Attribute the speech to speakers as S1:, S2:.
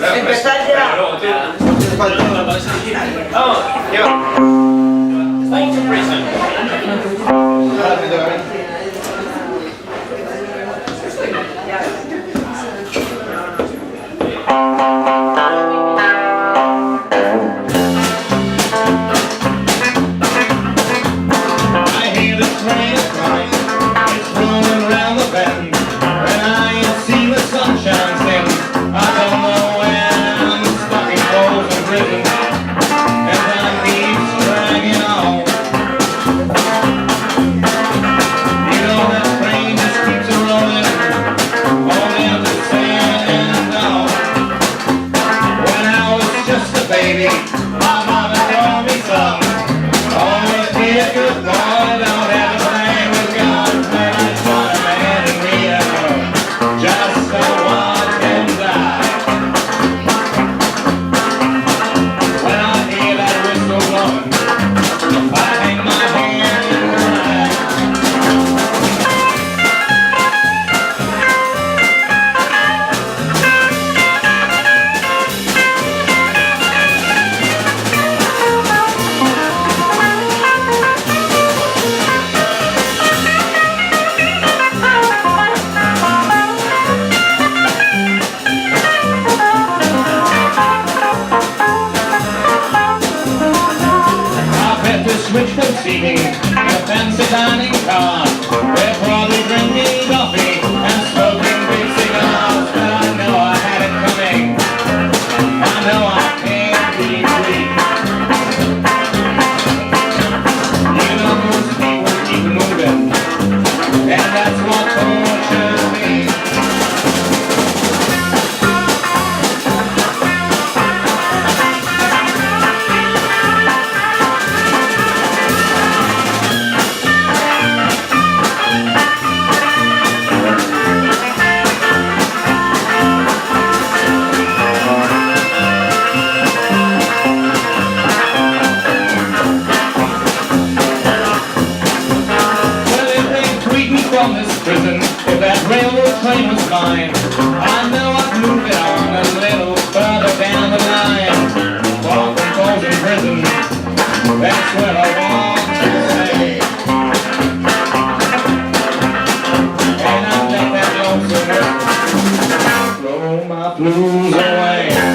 S1: Empezar ya.
S2: Oh, yeah. Thanks for prison.
S3: Baby, my mama told me so. Always be a good boy, don't have to play with guns. When I saw a man in Rio, just so one can die. When I hear that whistle blowing, I hang my head and cry. Switch from seating in a fancy dining car. They're probably drinking coffee and smoking big cigars. But I know I had it coming. I know I can't be weak. You know most people keep moving, and that's what tortures me. From this prison, if that railroad train was mine, I know I'd move it on a little further down the line. Far from Folsom Prison, that's where I want to stay. And I'll let that lonesome throw my blues away.